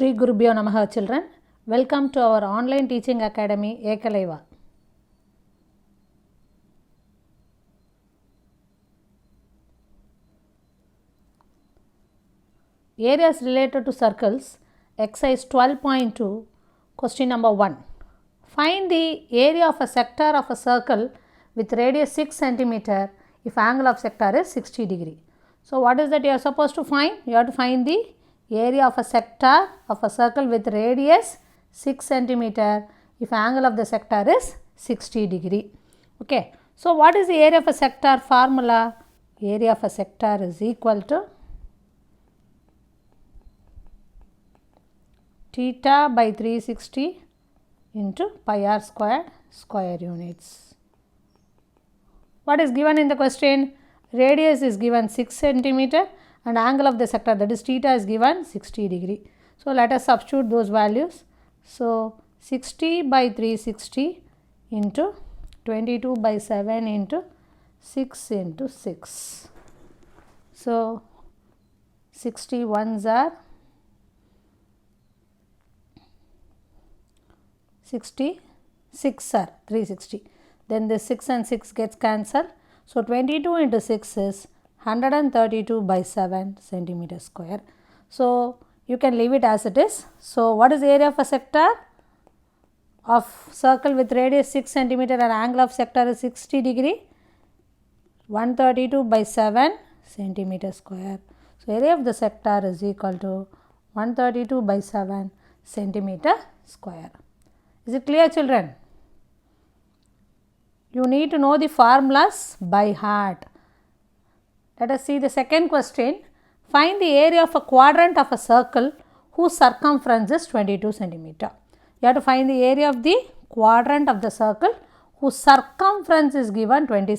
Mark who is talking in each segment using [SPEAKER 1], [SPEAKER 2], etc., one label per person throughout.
[SPEAKER 1] Shri Gurubhyo Namaha children. Welcome to our online teaching academy Ekalaiva. Areas related to circles, exercise 12.2, question number 1. Find the area of a sector of a circle with radius 6 cm if angle of sector is 60 degree. So, what is that you are supposed to find? You have to find the area of a sector of a circle with radius 6 cm if angle of the sector is 60 degree. Okay. So, what is the area of a sector formula? Area of a sector is equal to theta by 360 into pi r square units. What is given in the question? Radius is given 6 cm and angle of the sector, that is theta, is given 60 degree. So, let us substitute those values. So, 60 by 360 into 22 by 7 into 6 into 6. So, 60 ones are 66 are 360. Then this 6 and 6 gets cancelled. So, 22 into 6 is 132 by 7 centimeter square. So, you can leave it as it is. So, what is the area of a sector of circle with radius 6 centimeter and angle of sector is 60 degree? 132 by 7 centimeter square. So, area of the sector is equal to 132 by 7 centimeter square. Is it clear, children? You need to know the formulas by heart. Let us see the second question. Find the area of a quadrant of a circle whose circumference is 22 centimeter. You have to find the area of the quadrant of the circle whose circumference is given 22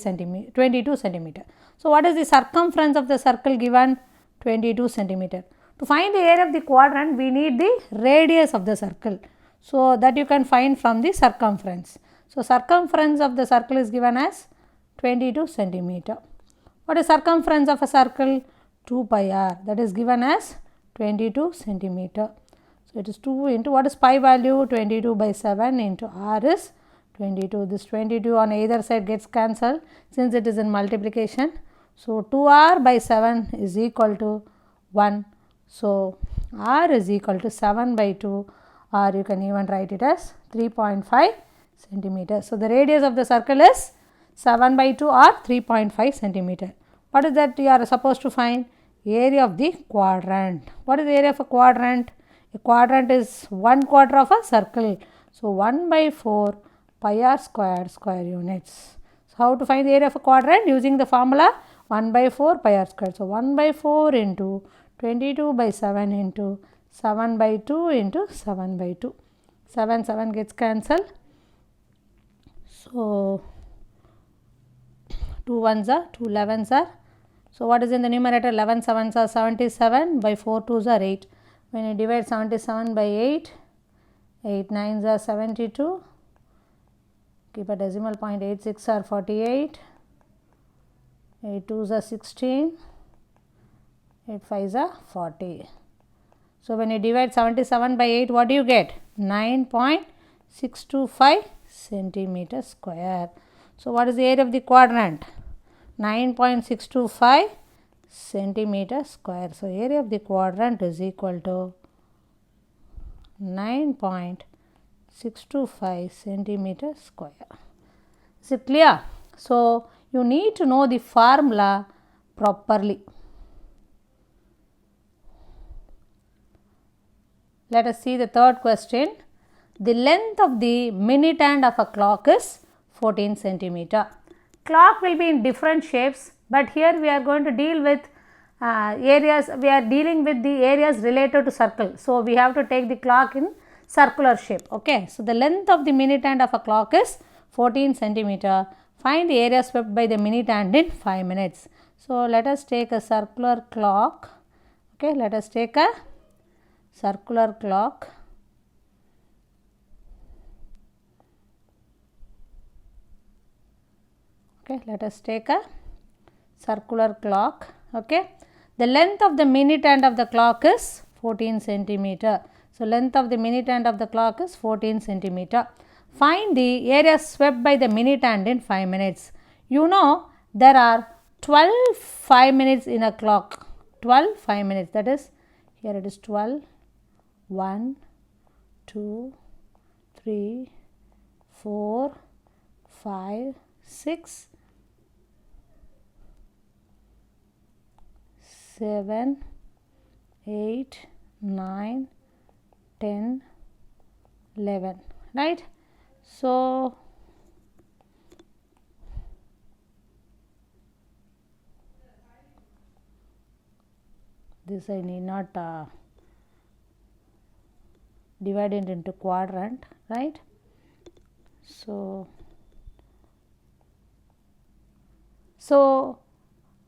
[SPEAKER 1] centimeter. So, what is the circumference of the circle given? 22 centimeter. To find the area of the quadrant, we need the radius of the circle. So, that you can find from the circumference. So, circumference of the circle is given as 22 centimeter. What is circumference of a circle? 2 pi r, that is given as 22 centimeter. So, it is 2 into what is pi value? 22 by 7 into r is 22. This 22 on either side gets cancelled since it is in multiplication. So, 2r by 7 is equal to 1. So, r is equal to 7 by 2, or you can even write it as 3.5 centimeter. So, the radius of the circle is 7 by 2 or 3.5 centimeter. What is that you are supposed to find? Area of the quadrant. What is the area of a quadrant? A quadrant is 1/4 of a circle. So, 1 by 4 pi r square units. So, how to find the area of a quadrant? Using the formula 1 by 4 pi r square. So, 1 by 4 into 22 by 7 into 7 by 2 into 7 by 2. 7 gets cancelled. So, 2 1s are 2 11s are. So, what is in the numerator? 11 7s are 77 by 4 2s are 8. When you divide 77 by 8, 8 9s are 72. Keep a decimal point, 8 6 are 48. 8 2s are 16. 8 5s are 40. So, when you divide 77 by 8, what do you get? 9.625 centimeter square. So, what is the area of the quadrant? 9.625 centimeter square. So, area of the quadrant is equal to 9.625 centimeter square. Is it clear? So, you need to know the formula properly. Let us see the third question. The length of the minute hand of a clock is 14 centimeter. Clock will be in different shapes, but here we are going to deal with areas, we are dealing with the areas related to circle. So, we have to take the clock in circular shape. Okay. So, the length of the minute hand of a clock is 14 centimeter. Find the area swept by the minute hand in 5 minutes. So, let us take a circular clock. Okay. Let us take a circular clock. Okay, let us take a circular clock. Okay. The length of the minute hand of the clock is 14 centimeter. So, length of the minute hand of the clock is 14 centimeter. Find the area swept by the minute hand in 5 minutes. You know there are 12 5 minutes in a clock. 12 5 minutes, that is, here it is 12, 1, 2, 3, 4, 5, 6, 7, 8, 9, 10, 11, right. So, this I need not divide it into quadrant, right. So,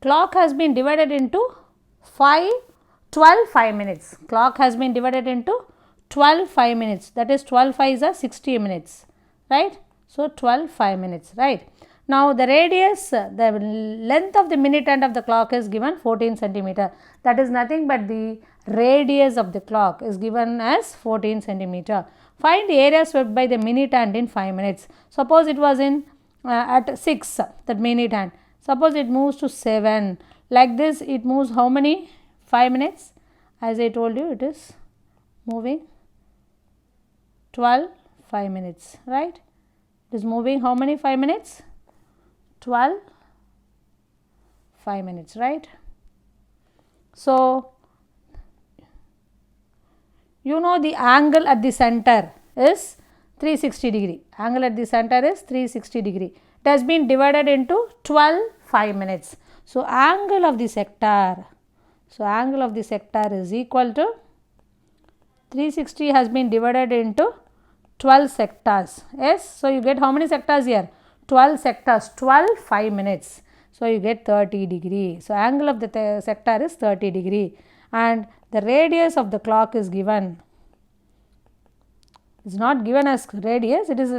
[SPEAKER 1] clock has been divided into 12 5 minutes. Clock has been divided into 12 5 minutes, that is 12 5s are 60 minutes, right. So, 12 5 minutes, right. Now, the radius, the length of the minute hand of the clock is given 14 centimeter. That is nothing but the radius of the clock is given as 14 centimeter. Find the area swept by the minute hand in 5 minutes. Suppose it was in at 6, that minute hand. Suppose it moves to 7. Like this, it moves how many? 5 minutes. As I told you, it is moving 12 5 minutes, right. It is moving how many 5 minutes? 12 5 minutes, right. So, you know the angle at the center is 360 degree. Angle at the center is 360 degree. It has been divided into 12 5 minutes. So, angle of the sector. So, angle of the sector is equal to 360 has been divided into 12 sectors. Yes. So, you get how many sectors here? 12 sectors, 12 5 minutes. So, you get 30 degree. So, angle of the sector is 30 degree and the radius of the clock is given. It is not given as radius, it is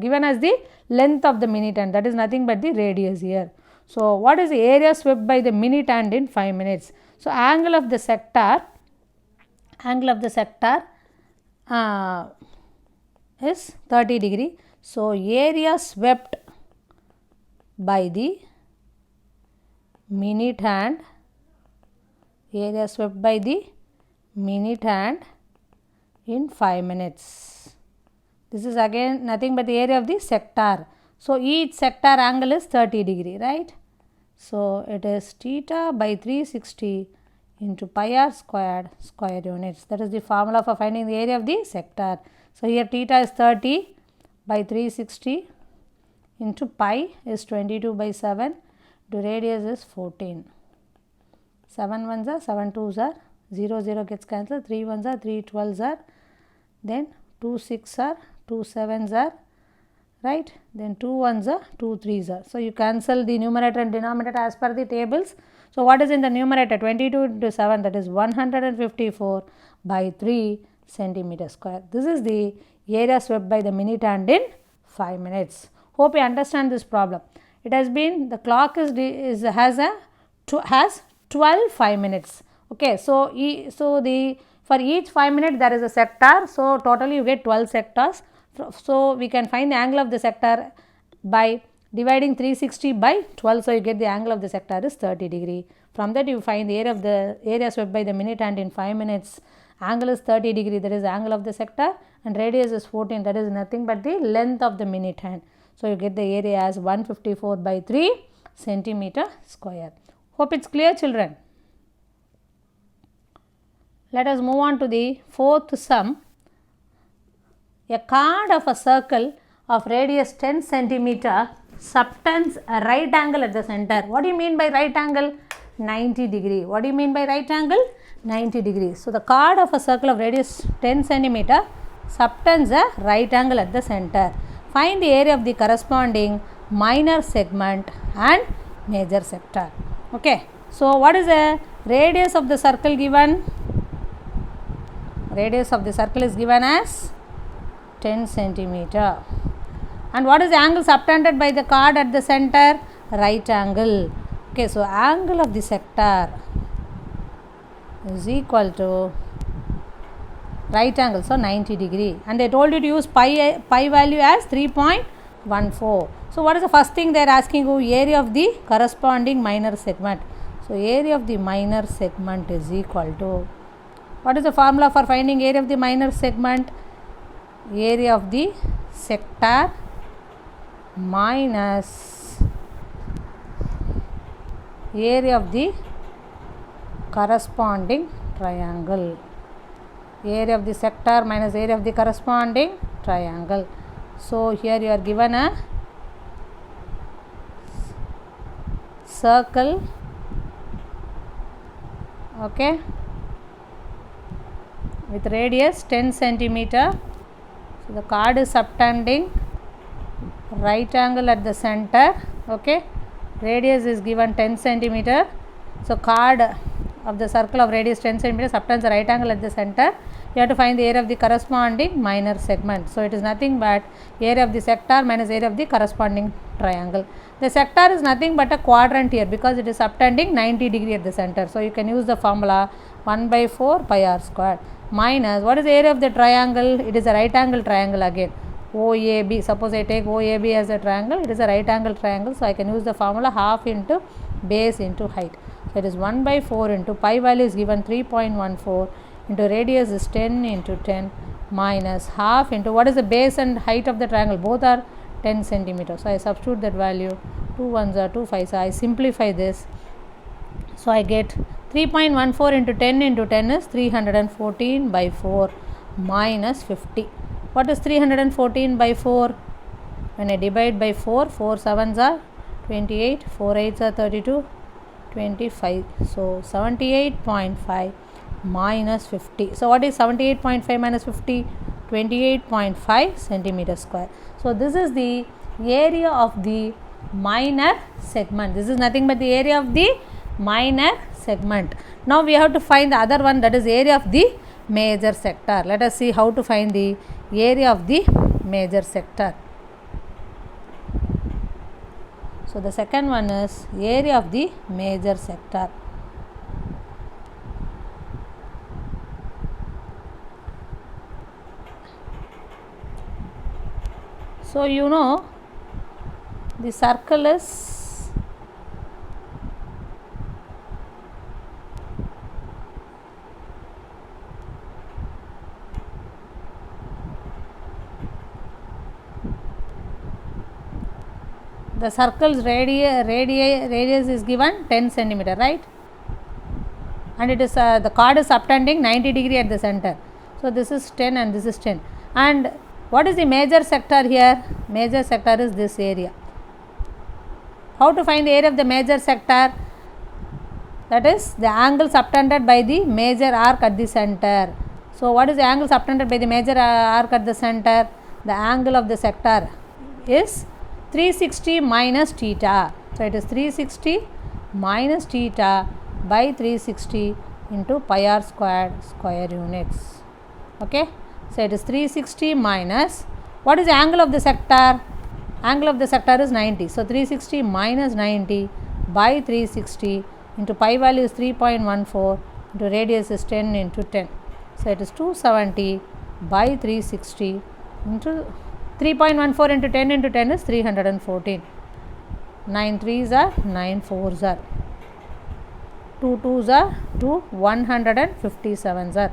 [SPEAKER 1] given as the length of the minute hand, that is nothing but the radius here. So, what is the area swept by the minute hand in 5 minutes? So, angle of the sector is 30 degree. So, area swept by the minute hand, area swept by the minute hand in 5 minutes. This is again nothing but the area of the sector. So, each sector angle is 30 degree, right. So, it is theta by 360 into pi r squared square units. That is the formula for finding the area of the sector. So, here theta is 30 by 360 into pi is 22 by 7, the radius is 14. 7 ones are 7 twos are 0 0 gets cancelled, 3 ones are 3 12s are, then 2 6 are 2 7s are, right, then 2 ones are 2 3s are. So, you cancel the numerator and denominator as per the tables. So, what is in the numerator? 22 into 7, that is 154 by 3 centimeter square. This is the area swept by the minute hand in 5 minutes. Hope you understand this problem. It has been, the clock has 12 5 minutes. Okay, so for each 5 minutes there is a sector. So, totally you get 12 sectors. So, we can find the angle of the sector by dividing 360 by 12. So, you get the angle of the sector is 30 degree. From that you find the area swept by the minute hand in 5 minutes. Angle is 30 degree, that is angle of the sector, and radius is 14, that is nothing but the length of the minute hand. So, you get the area as 154 by 3 centimeter square. Hope it is clear, children. Let us move on to the fourth sum. A chord of a circle of radius 10 centimeter subtends a right angle at the center. What do you mean by right angle? 90 degree. What do you mean by right angle? 90 degrees. So, the chord of a circle of radius 10 centimeter subtends a right angle at the center. Find the area of the corresponding minor segment and major sector. Okay. So, what is the radius of the circle given? Radius of the circle is given as 10 centimeter. And what is the angle subtended by the chord at the center? Right angle. Okay, so angle of the sector is equal to right angle, so 90 degree, and they told you to use pi value as 3.14. So what is the first thing they are asking you? Area of the corresponding minor segment. So area of the minor segment is equal to, what is the formula for finding area of the minor segment? Area of the sector minus area of the corresponding triangle. Area of the sector minus area of the corresponding triangle. So here you are given a circle, okay, with radius 10 centimeter. So the chord is subtending, right angle at the center, okay, radius is given 10 centimeter. So chord of the circle of radius 10 centimeter subtends the right angle at the center. You have to find the area of the corresponding minor segment. So it is nothing but area of the sector minus area of the corresponding triangle. The sector is nothing but a quadrant here because it is subtending 90 degree at the center. So you can use the formula 1 by 4 pi r square minus, what is the area of the triangle? It is a right angle triangle again. OAB, suppose I take OAB as a triangle, it is a right angle triangle. So I can use the formula half into base into height. So it is 1 by 4 into pi value is given 3.14 into radius is 10 into 10 minus half into, what is the base and height of the triangle? Both are 10 centimeters. So I substitute that value, 2 1s are 2 5s. I simplify this. So I get 3.14 into 10 into 10 is 314 by 4 minus 50. What is 314 by 4? When I divide by 4, 4 7s are 28, 4 8s are 32, 25. So 78.5 minus 50. So what is 78.5 minus 50? 28.5 centimeter square. So this is the area of the minor segment. This is nothing but the area of the minor segment. Now we have to find the other one, that is area of the major sector. Let us see how to find the area of the major sector. So the second one is area of the major sector. So you know the circle is the circle's radius is given 10 centimeter, right? And it is the chord is subtending 90 degree at the center. So this is 10 and this is 10. And what is the major sector here? Major sector is this area. How to find the area of the major sector? That is the angle subtended by the major arc at the center. So what is the angle subtended by the major arc at the center? The angle of the sector is 360 minus theta. So it is 360 minus theta by 360 into pi r square units. Okay. So it is 360 minus, what is the angle of the sector? Angle of the sector is 90. So 360 minus 90 by 360 into pi value is 3.14 into radius is 10 into 10. So it is 270 by 360 into 3.14 into 10 into 10 is 314. 9 3s are 9 4s are 2 2s are 2 157s are.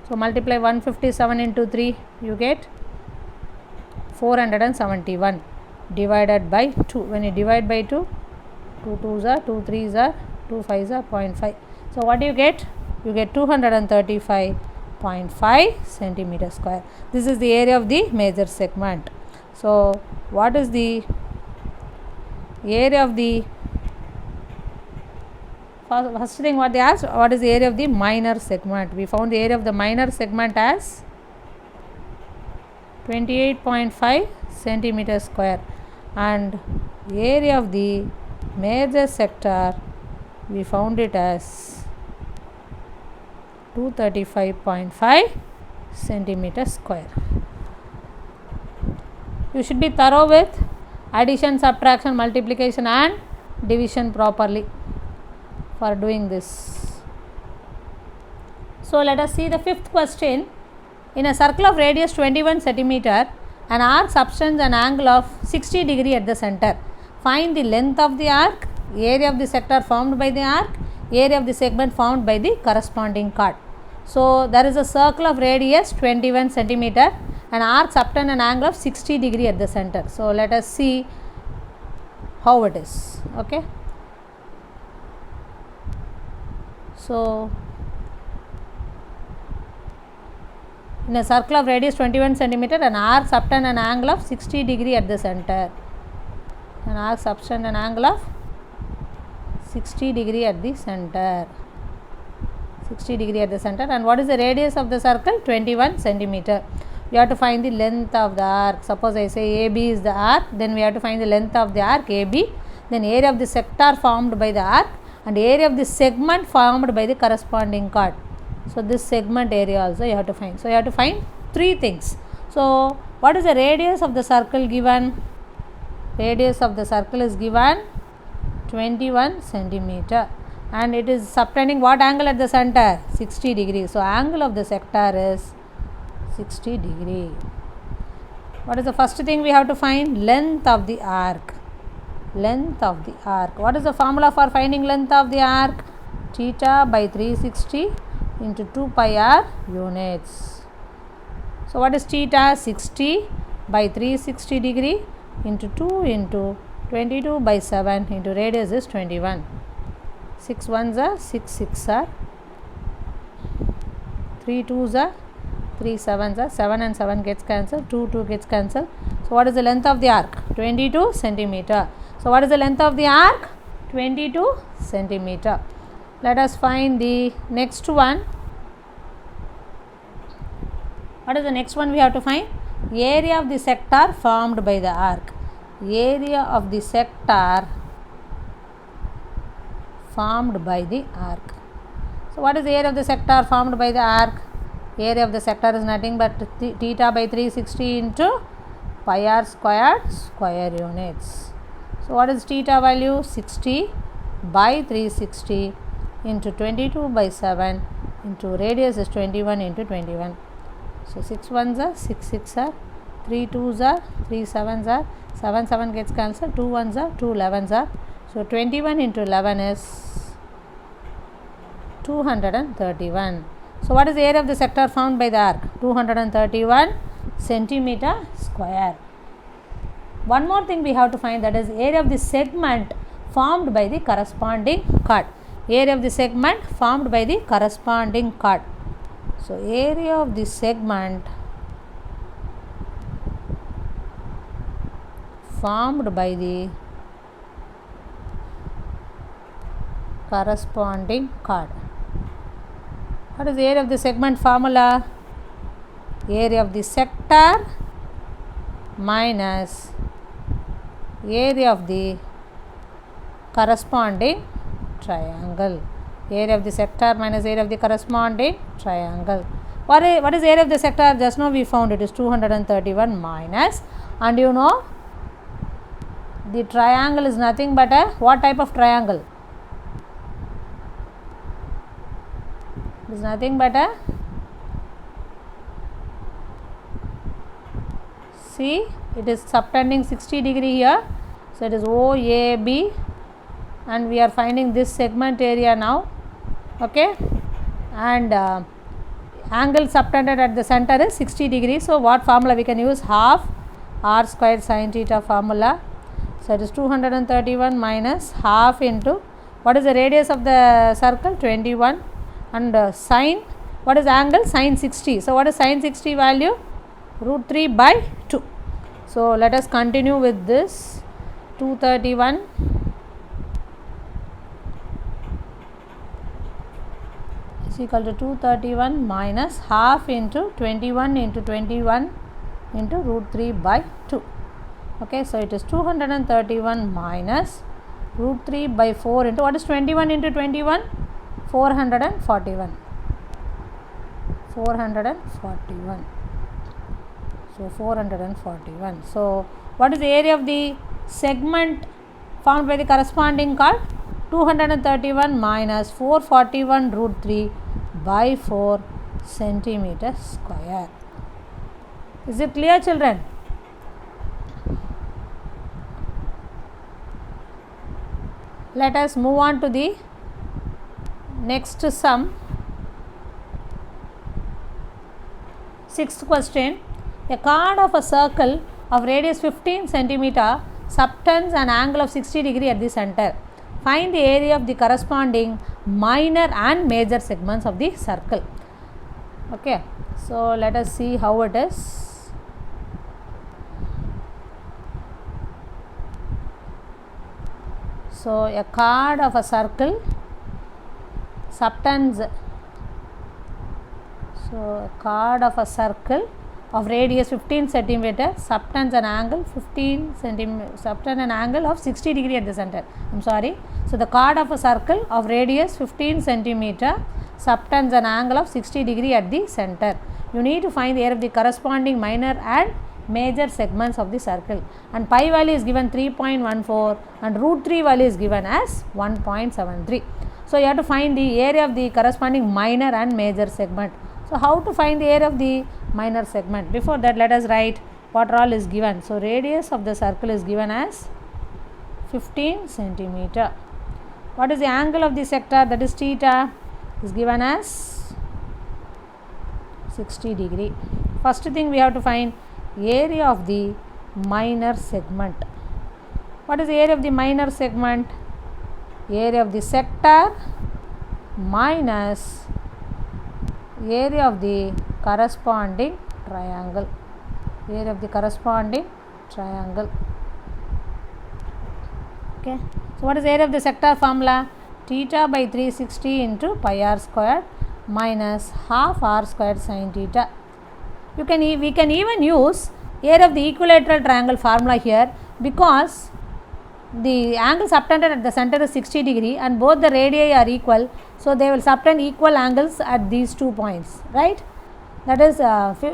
[SPEAKER 1] So multiply 157 into 3, you get 471 divided by 2. When you divide by 2, 2 2s are 2 3s are 2 5s are 0.5. So what do you get? You get 235.5 centimeter square. This is the area of the major segment. So what is the area of the, first thing what they asked, what is the area of the minor segment? We found the area of the minor segment as 28.5 centimeter square, and area of the major sector we found it as 235.5 centimeter square. You should be thorough with addition, subtraction, multiplication and division properly for doing this. So let us see the fifth question. In a circle of radius 21 centimeter, an arc subtends an angle of 60 degree at the center. Find the length of the arc, area of the sector formed by the arc, area of the segment formed by the corresponding chord. So, there is a circle of radius 21 centimeter, an arc subtends an angle of 60 degree at the center. So, let us see how it is. Okay. So, in a circle of radius 21 centimeter, an arc subtends an angle of 60 degree at the center. An arc subtends an angle of 60 degree at the center. 60 degree at the center. And what is the radius of the circle? 21 centimeter. You have to find the length of the arc. Suppose I say AB is the arc, then we have to find the length of the arc AB, then area of the sector formed by the arc and area of the segment formed by the corresponding chord. So, this segment area also you have to find. So, you have to find three things. So, what is the radius of the circle given? Radius of the circle is given 21 centimeter and it is subtending what angle at the center? 60 degree. So, angle of the sector is 60 degree. What is the first thing we have to find? Length of the arc. Length of the arc. What is the formula for finding length of the arc? Theta by 360 into 2 pi r units. So, what is theta? 60 by 360 degree into 2 into 22 by 7 into radius is 21. 6 ones are 6 6 are 3 2s are 3 7s are 7 and 7 gets cancelled, 2 2 gets cancelled. So, what is the length of the arc? 22 centimeter. So, what is the length of the arc? 22 centimeter. Let us find the next one. What is the next one we have to find? Area of the sector formed by the arc. Area of the sector formed by the arc. So, what is the area of the sector formed by the arc? Area of the sector is nothing but theta by 360 into pi r squared square units. So, what is theta value? 60 by 360 into 22 by 7 into radius is 21 into 21. So, 6 ones are 6 6 are 3 2s are 3 7s are 7 7 gets cancelled, 2 ones are 2 11s are. So, 21 into 11 is 231. So, what is the area of the sector formed by the arc? 231 centimeter square. One more thing we have to find, that is area of the segment formed by the corresponding chord. Area of the segment formed by the corresponding chord. So, area of the segment formed by the corresponding chord. What is the area of the segment formula? Area of the sector minus area of the corresponding triangle. Area of the sector minus area of the corresponding triangle. What is area of the sector? Just now we found it is 231 minus, and you know the triangle is nothing but a what type of triangle? It is nothing but a, see, it is subtending 60 degree here. So, it is OAB and we are finding this segment area now. Okay, and angle subtended at the center is 60 degrees. So, what formula we can use? Half r squared sin theta formula. So, it is 231 minus half into, what is the radius of the circle? 21, and sine, what is angle? Sin 60. So, what is sin 60 value? Root 3 by 2. So, let us continue with this. 231 is equal to 231 minus half into 21 into 21 into root 3 by 2. Okay, so, it is 231 minus root 3 by 4 into, what is 21 into 21? 441. 441. So, 441. So, what is the area of the segment formed by the corresponding chord? 231 minus 441 root 3 by 4 centimeter square. Is it clear, children? Let us move on to the next sum. Sixth question. A chord of a circle of radius 15 centimeter subtends an angle of 60 degree at the center. Find the area of the corresponding minor and major segments of the circle. Okay, so let us see how it is. So a chord of a circle subtends. So a chord of a circle of radius 15 centimeter subtends an angle 15 centimeter, subtends an angle of 60 degree at the center. I am sorry. So the chord of a circle of radius 15 centimeter subtends an angle of 60 degree at the center. You need to find the area of the corresponding minor and major segments of the circle, and pi value is given 3.14 and root 3 value is given as 1.73. So you have to find the area of the corresponding minor and major segment. So how to find the area of the minor segment? Before that, let us write what all is given. So radius of the circle is given as 15 centimeter. What is the angle of the sector? That is theta, is given as 60 degree. First thing we have to find area of the minor segment. What is the area of the minor segment? Area of the sector minus area of the corresponding triangle. Area of the corresponding triangle. Okay. So what is area of the sector formula? Theta by 360 into pi r squared minus half r squared sin theta. We can even use area of the equilateral triangle formula here, because the angle subtended at the center is 60 degree and both the radii are equal. So they will subtend equal angles at these 2 points, right? That is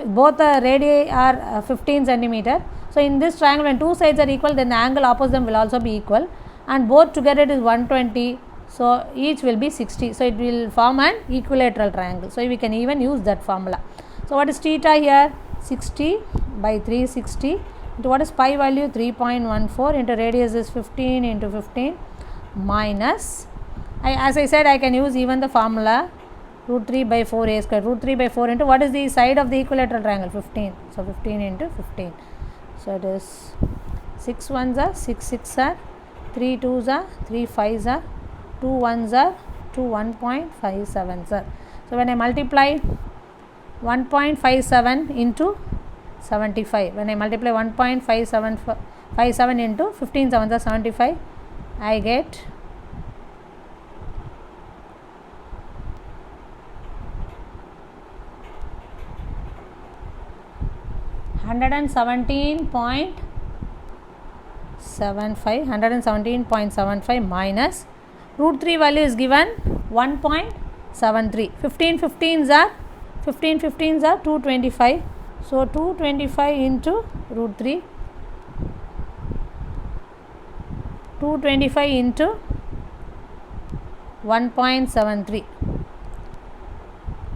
[SPEAKER 1] both the radii are 15 centimeter. So in this triangle, when two sides are equal, then the angle opposite them will also be equal, and both together it is 120. So each will be 60. So it will form an equilateral triangle. So we can even use that formula. So what is theta here? 60 by 360 into what is pi value? 3.14 into radius is 15 into 15 minus, as I said, I can use even the formula root 3 by 4 a square. Root 3 by 4 into what is the side of the equilateral triangle? 15. So 15 into 15. So it is 6 ones are 6 6 are 3 2s are 3 5s are 2 1s are 2 1.57s are. So when I multiply 1.57 into 75, when I multiply 1.57 into 15 sevens are 75, I get 117.75 minus root 3 value is given 1.73. 15 15s are 225. So 225 into root 3, 225 into 1.73.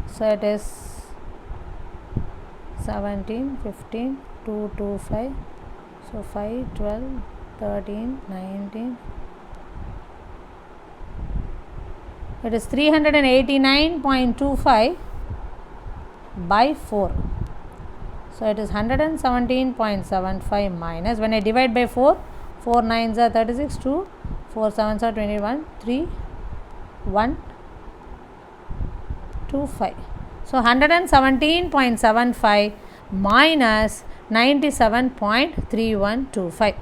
[SPEAKER 1] So it is 17, 15, 2, 2, 5. So 5, 12, 13, 19. It is 389.25 by 4. So it is 117.75 minus, when I divide by 4, 4 9s are 36, 2, 4 7s are 21, 3, 1, 2, 5. So 117.75 minus 97.3125.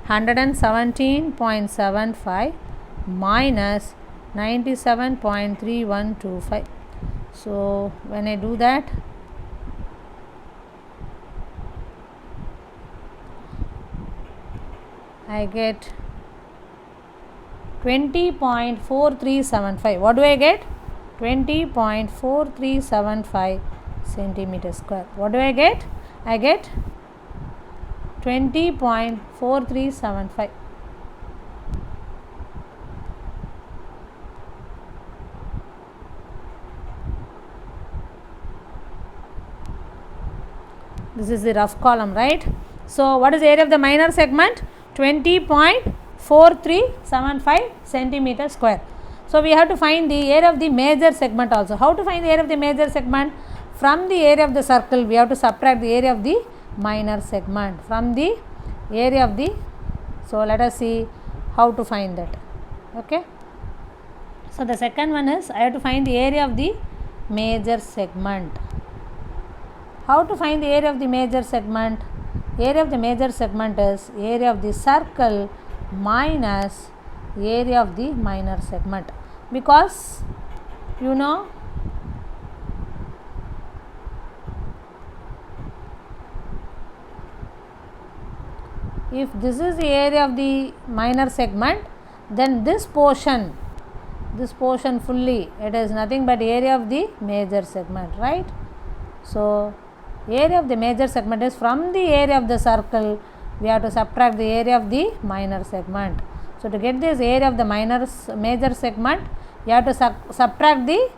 [SPEAKER 1] 117.75 minus 97.3125. So when I do that, I get 20.4375. What do I get? 20.4375 centimeter square. What do I get? I get 20.4375. This is the rough column, right? So what is the area of the minor segment? 20.4375 centimeter square. So we have to find the area of the major segment also. How to find the area of the major segment? From the area of the circle we have to subtract the area of the minor segment from the area of the. So let us see how to find that. Okay. So the second one is I have to find the area of the major segment. How to find the area of the major segment? Area of the major segment is area of the circle minus area of the minor segment, because you know if this is the area of the minor segment, then this portion fully, it is nothing but area of the major segment, right? So area of the major segment is from the area of the circle we have to subtract the area of the minor segment. So to get this area of the major segment, you have to subtract the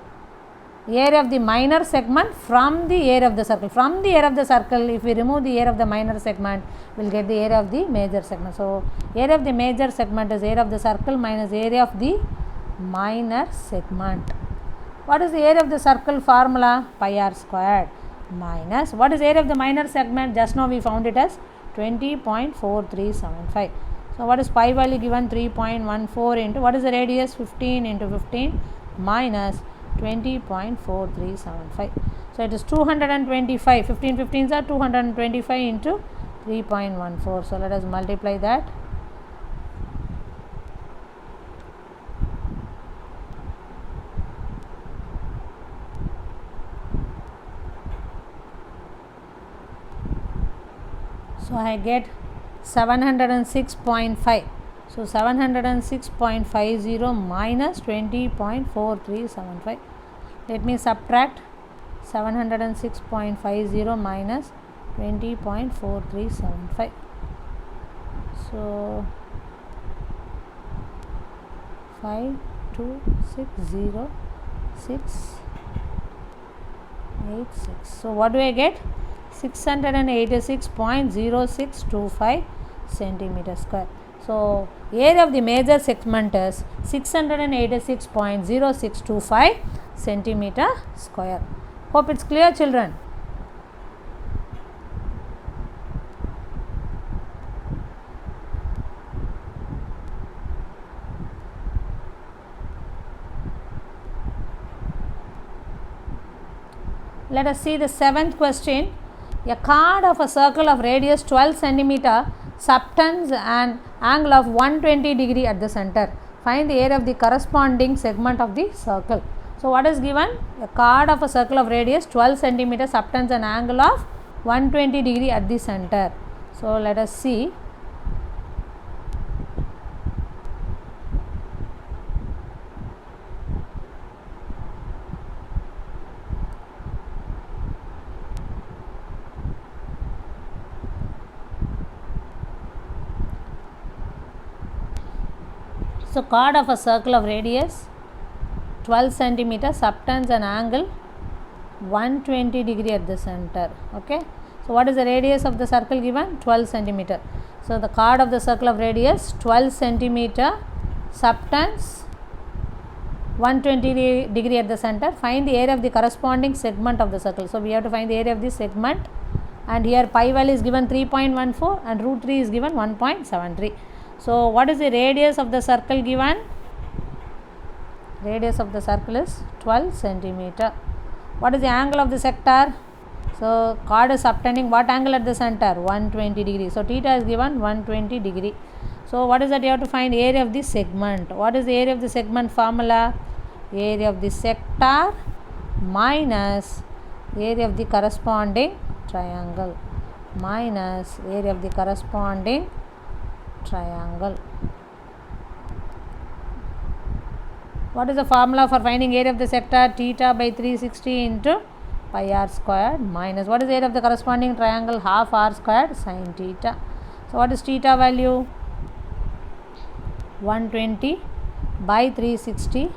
[SPEAKER 1] area of the minor segment from the area of the circle. From the area of the circle, if we remove the area of the minor segment, we will get the area of the major segment. So area of the major segment is area of the circle minus area of the minor segment. What is the area of the circle formula? Pi r squared minus what is area of the minor segment? Just now we found it as 20.4375. So what is pi value given? 3.14 into what is the radius? 15 into 15 minus 20.4375. So it is 225. 15 15s are 225 into 3.14. So let us multiply that. So I get 706.5. So 706.50 minus 20.4375. Let me subtract 706.50 minus 20.4375. So 5260686. So what do I get? 686.0625 centimeter square. So area of the major segment is 686.0625 centimeter square. Hope it's clear, children. Let us see the seventh question. A chord of a circle of radius 12 centimeter subtends an angle of 120 degree at the center. Find the area of the corresponding segment of the circle. So what is given? A chord of a circle of radius 12 centimeter subtends an angle of 120 degree at the center. So let us see. So chord of a circle of radius 12 centimeter subtends an angle 120 degree at the center. Okay. So what is the radius of the circle given? 12 centimeter. So the chord of the circle of radius 12 centimeter subtends 120 degree at the center. Find the area of the corresponding segment of the circle. So we have to find the area of the segment, and here pi value is given 3.14 and root 3 is given 1.73. So what is the radius of the circle given? Radius of the circle is 12 centimeter. What is the angle of the sector? So chord is subtending what angle at the center? 120 degree. So theta is given 120 degree. So what is that? You have to find area of the segment. What is the area of the segment formula? Area of the sector minus area of the corresponding triangle minus area of the corresponding triangle. What is the formula for finding area of the sector? Theta by 360 into pi r squared minus what is the area of the corresponding triangle? Half r squared sin theta. So what is theta value? 120 by 360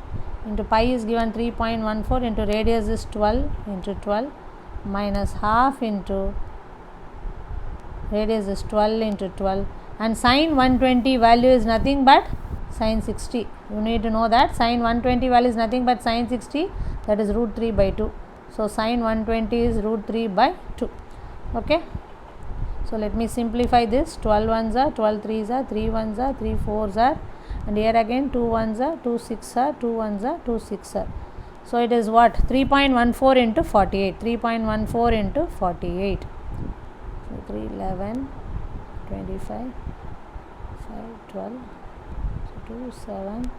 [SPEAKER 1] into pi is given 3.14 into radius is 12 into 12 minus half into radius is 12 into 12, and sine 120 value is nothing but sine 60. You need to know that sine 120 value is nothing but sine 60, that is root 3 by 2. So sine 120 is root 3 by 2. Okay. So let me simplify this. 12 ones are, 12 threes are, 3 ones are, 3 fours are, and here again 2 ones are, 2 6 are, 2 ones are, 2 6 are. So it is what? 3.14 into 48. 3.14 into 48. So 3, 11, 25, 5, 12, so 2, 7.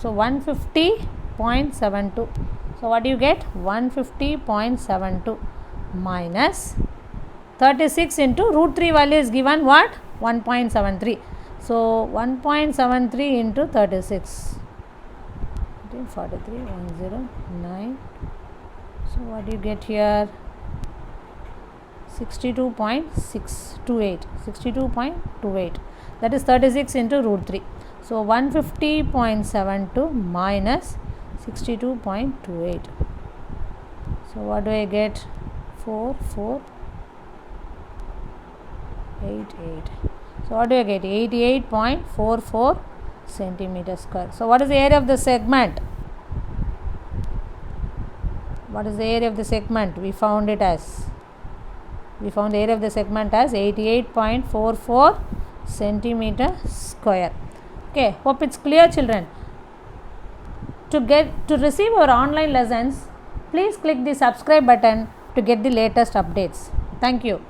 [SPEAKER 1] So 150.72. So what do you get? 150.72 minus 36 into root 3 value is given what? 1.73. So 1.73 into 36. 43, 109. So what do you get here? 62.628. 62.28. That is 36 into root 3. So 150.72 minus 62.28. So what do I get? 4488. So what do I get? 88.44 centimeter square. So what is the area of the segment? What is the area of the segment? We found the area of the segment as 88.44 centimeter square. Okay, hope it's clear, children. To receive our online lessons, please click the subscribe button to get the latest updates. Thank you.